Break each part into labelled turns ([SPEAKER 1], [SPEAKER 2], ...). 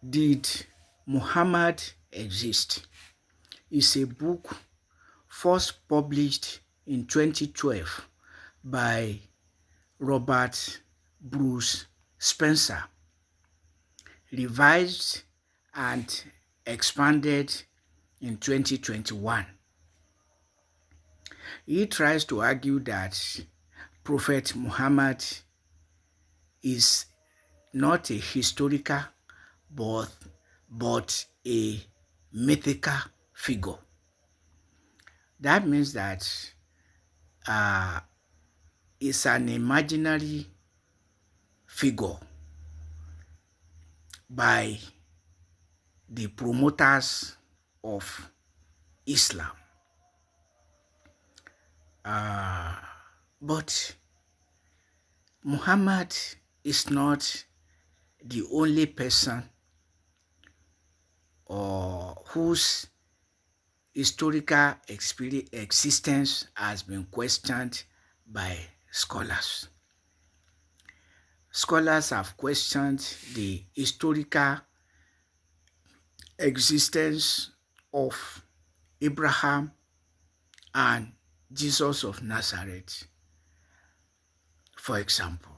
[SPEAKER 1] Did Muhammad exist? Is a book first published in 2012 by Robert Bruce Spencer, revised and expanded in 2021. He tries to argue that Prophet Muhammad is not a historical but, but a mythical figure. That means that uh, it's an imaginary figure by the promoters of Islam. But Muhammad is not the only person or whose historical existence has been questioned by scholars. Scholars have questioned the historical existence of Abraham and Jesus of Nazareth. For example,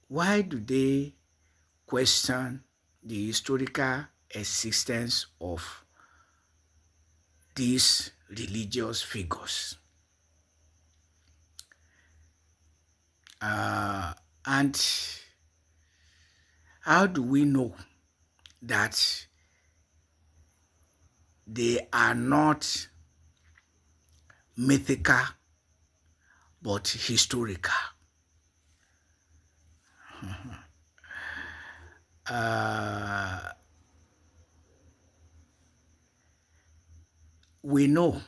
[SPEAKER 1] why do they question the historical existence of these religious figures? And how do we know that they are not mythical but historical? We know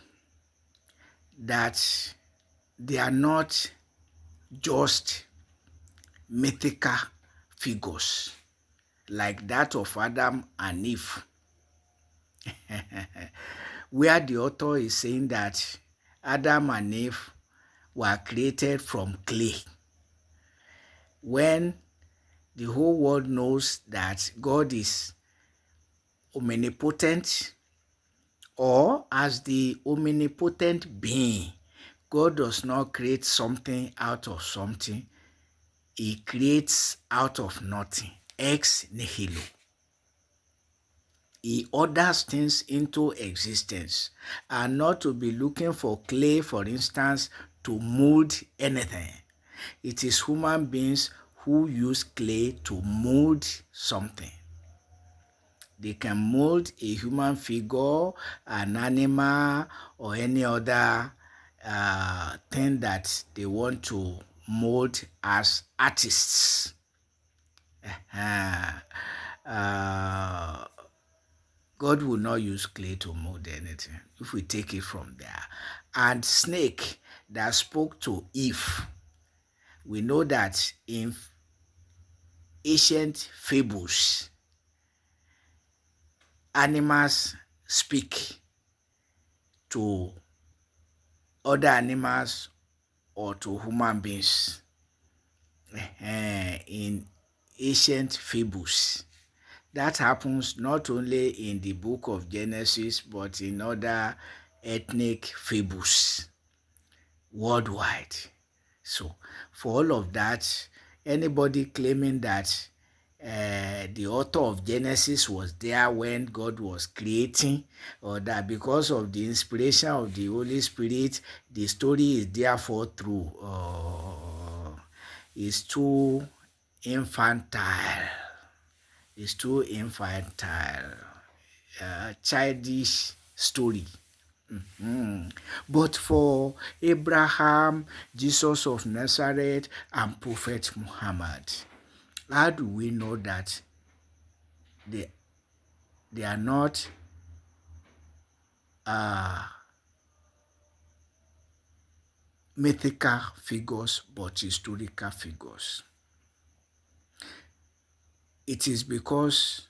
[SPEAKER 1] that they are not just mythical figures like that of Adam and Eve, where the author is saying that Adam and Eve were created from clay, when the whole world knows that God is omnipotent, or as the omnipotent being, God does not create something out of something. He creates out of nothing, ex nihilo. He orders things into existence, and not to be looking for clay, for instance, to mold anything. It is human beings who use clay to mold something. They can mold a human figure, an animal, or any other thing that they want to mold as artists. God will not use clay to mold anything, if we take it from there. And snake that spoke to Eve, we know that in ancient fables, animals speak to other animals or to human beings. In ancient fables, that happens not only in the book of Genesis but in other ethnic fables worldwide. So for all of that, anybody claiming that the author of Genesis was there when God was creating, or that because of the inspiration of the Holy Spirit, the story is therefore true, is too infantile. It's too infantile, childish story. But for Abraham, Jesus of Nazareth, and Prophet Muhammad, how do we know that they are not mythical figures but historical figures? It is because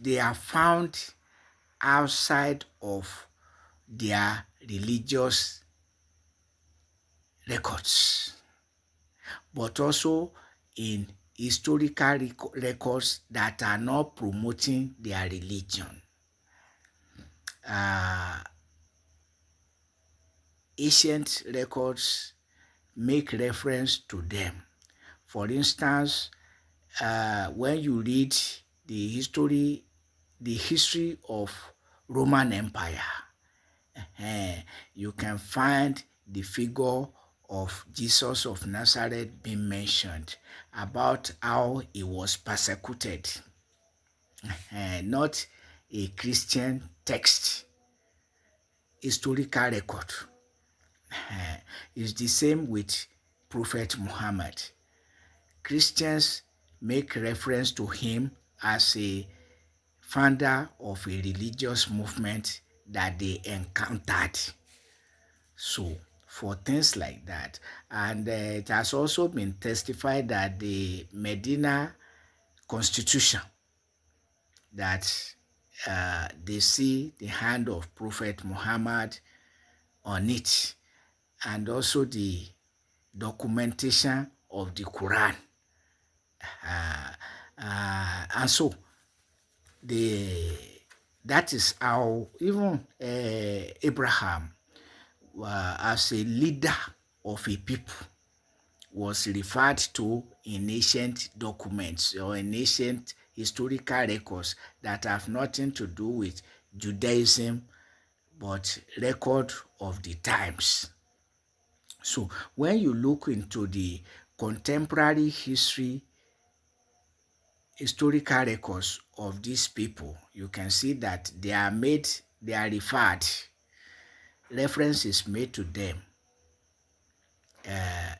[SPEAKER 1] they are found outside of their religious records, but also in historical records that are not promoting their religion. Uh, Ancient records make reference to them. For instance, when you read the history of Roman Empire, you can find the figure of Jesus of Nazareth being mentioned, about how he was persecuted, not a Christian text, historical record. It's the same with Prophet Muhammad. Christians make reference to him as a founder of a religious movement that they encountered. So, for things like that, and it has also been testified that the Medina Constitution, that they see the hand of Prophet Muhammad on it, and also the documentation of the Quran. And so the that is how even Abraham, as a leader of a people, was referred to in ancient documents or in ancient historical records that have nothing to do with Judaism, but record of the times. So when you look into the contemporary historical records of these people, you can see that they are referred, reference is made to them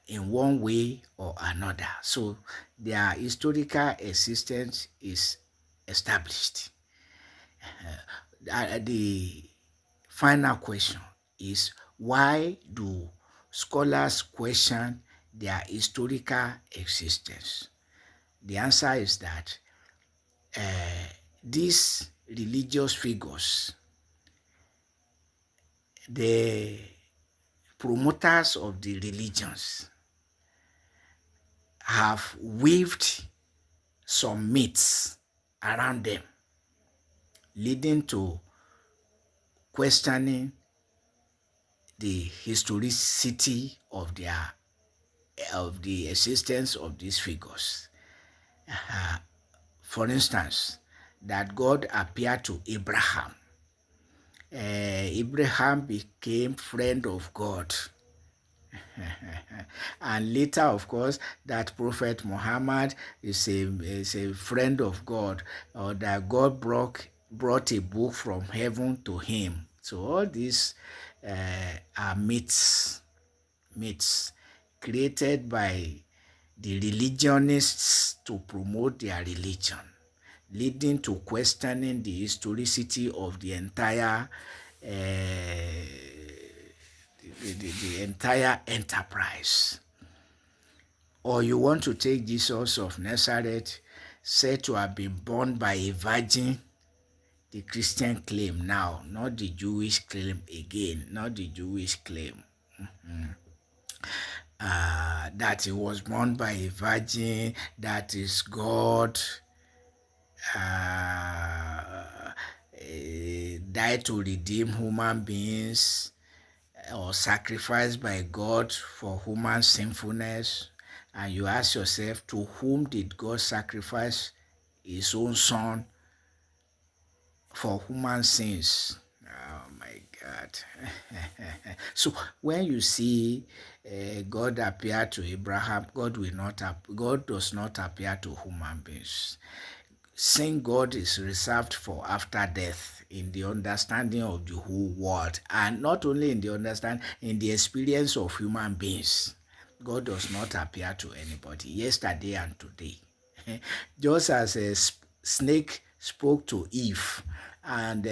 [SPEAKER 1] in one way or another. So their historical existence is established. The final question is, why do scholars question their historical existence? The answer is that these religious figures, the promoters of the religions, have weaved some myths around them, leading to questioning the historicity of the existence of these figures. For instance, that God appeared to Abraham. Abraham became friend of God. And later, of course, that Prophet Muhammad is a friend of God, or that God brought a book from heaven to him. So all these are myths created by the religionists to promote their religion, leading to questioning the historicity of the entire the entire enterprise. Or you want to take Jesus of Nazareth, said to have been born by a virgin, the Christian claim now, not the Jewish claim again, not the Jewish claim. That he was born by a virgin, that is God, died to redeem human beings, or sacrificed by God for human sinfulness. And you ask yourself, to whom did God sacrifice his own son for human sins? Oh my God. So when you see God appear to Abraham, God does not appear to human beings. Saying God is reserved for after death, in the understanding of the whole world, and not only in the understanding, in the experience of human beings. God does not appear to anybody, yesterday and today. Just as a snake spoke to Eve, and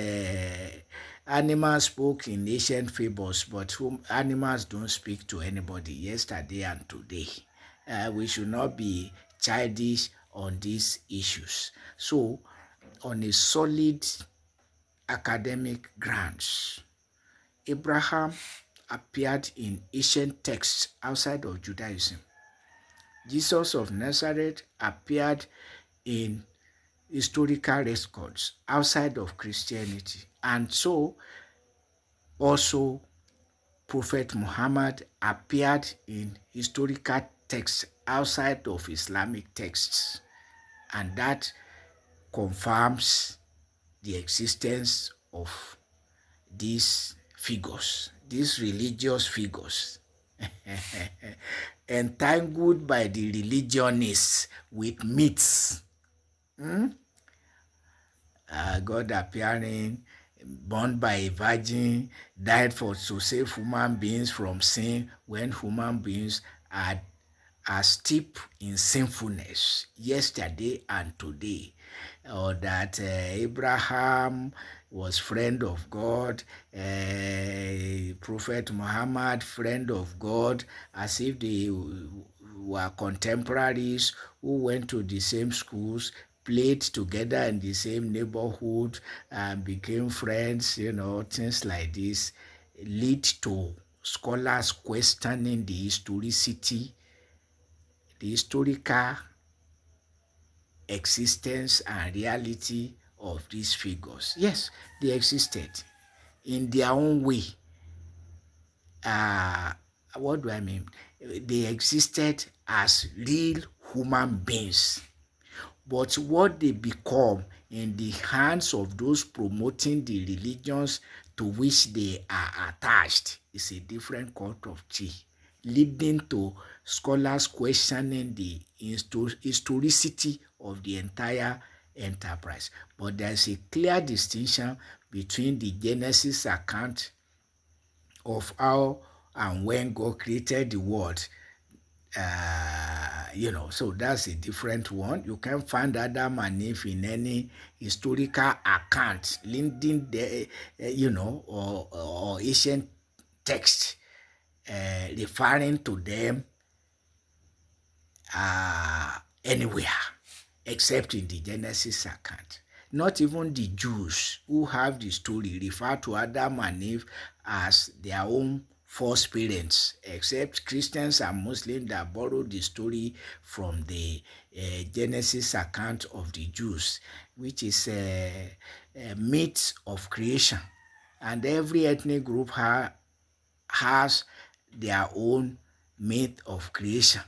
[SPEAKER 1] animals spoke in ancient fables, but animals don't speak to anybody, yesterday and today. We should not be childish on these issues. So, on a solid academic grounds, Abraham appeared in ancient texts outside of Judaism. Jesus of Nazareth appeared in historical records outside of Christianity. And so also Prophet Muhammad appeared in historical texts outside of Islamic texts. And that confirms the existence of these figures, these religious figures, entangled by the religionists with myths. God appearing, born by a virgin, died to save human beings from sin when human beings are steep in sinfulness yesterday and today. Or that Abraham was friend of God, Prophet Muhammad friend of God, as if they were contemporaries who went to the same schools, played together in the same neighborhood, and became friends, things like this lead to scholars questioning the historicity, the historical existence and reality of these figures. Yes, they existed in their own way. What do I mean? They existed as real human beings. But what they become in the hands of those promoting the religions to which they are attached is a different cup of tea, leading to scholars questioning the historicity of the entire enterprise. But there's a clear distinction between the Genesis account of how and when God created the world. So that's a different one. You can find Adam and Eve in any historical account, linking the, or ancient text referring to them anywhere except in the Genesis account. Not even the Jews who have the story refer to Adam and Eve as their own first parents, except Christians and Muslims that borrow the story from the Genesis account of the Jews, which is a myth of creation. And every ethnic group has their own myth of creation.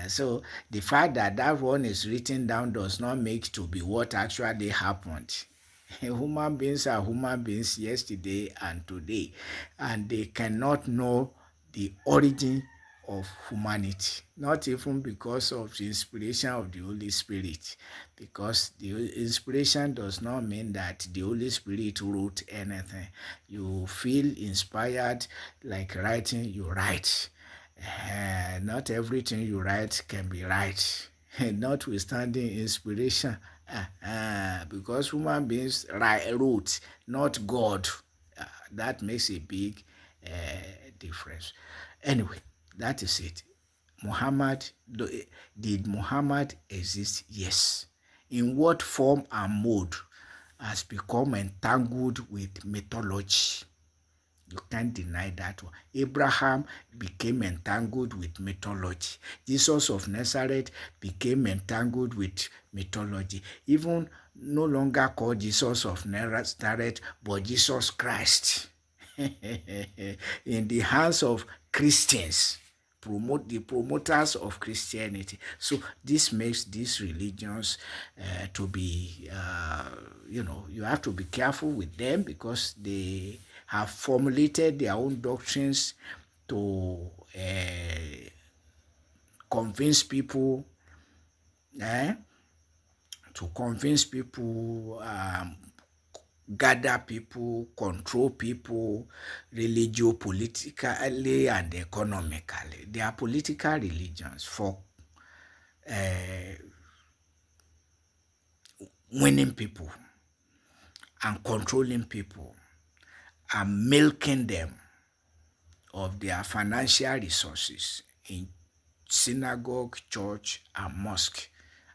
[SPEAKER 1] So the fact that one is written down does not make to be what actually happened. Human beings are human beings yesterday and today, and they cannot know the origin of humanity, not even because of the inspiration of the Holy Spirit, because the inspiration does not mean that the Holy Spirit wrote anything. You feel inspired, like writing, you write. Not everything you write can be right, notwithstanding inspiration, because human beings wrote, not God. That makes a big difference. Anyway, that is it. Did Muhammad exist? Yes. In what form and mode has become entangled with mythology? You can't deny that one. Abraham became entangled with mythology. Jesus of Nazareth became entangled with mythology. Even no longer called Jesus of Nazareth, but Jesus Christ. In the hands of Christians, the promoters of Christianity. So this makes these religions to be, you have to be careful with them, because they have formulated their own doctrines to convince people, gather people, control people, religio-politically and economically. They are political religions for winning people and controlling people and milking them of their financial resources in synagogue, church, and mosque,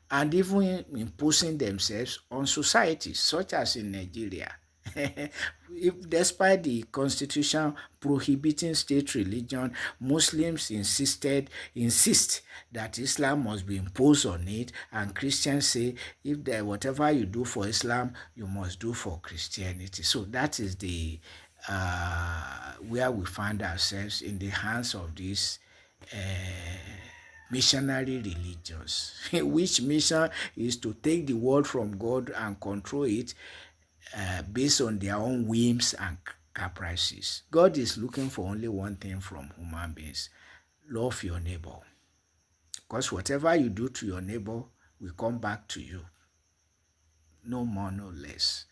[SPEAKER 1] and even imposing themselves on societies, such as in Nigeria. If, despite the constitution prohibiting state religion, Muslims insist that Islam must be imposed on it, and Christians say if there whatever you do for Islam, you must do for Christianity. So that is the where we find ourselves, in the hands of these missionary religions, which mission is to take the word from God and control it based on their own whims and caprices. God is looking for only one thing from human beings: love your neighbor. Because whatever you do to your neighbor will come back to you. No more, no less.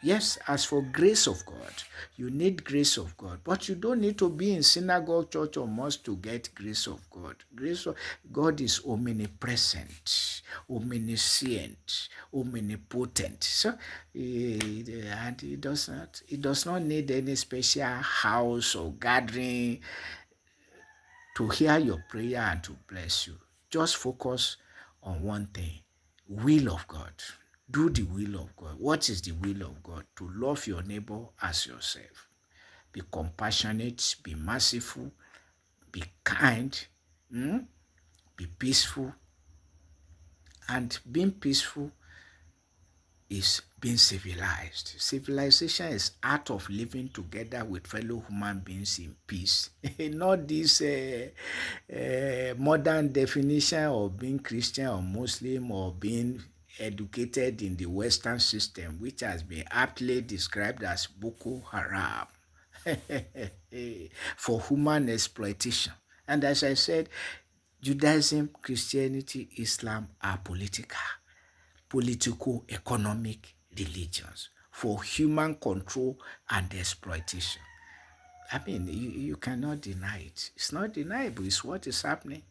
[SPEAKER 1] Yes, as for grace of God, you need grace of God, but you don't need to be in synagogue, church, or mosque to get grace of God. Grace of God is omnipresent, omniscient, omnipotent. So, and it does not need any special house or gathering to hear your prayer and to bless you. Just focus on one thing: will of God. Do the will of God. What is the will of God? To love your neighbor as yourself. Be compassionate, be merciful, be kind, be peaceful. And being peaceful is being civilized. Civilization is art of living together with fellow human beings in peace. Not this modern definition of being Christian or Muslim or being educated in the Western system, which has been aptly described as Boko Haram for human exploitation. And as I said, Judaism, Christianity, Islam are political, economic religions for human control and exploitation. I mean, you cannot deny it. It's not deniable. It's what is happening.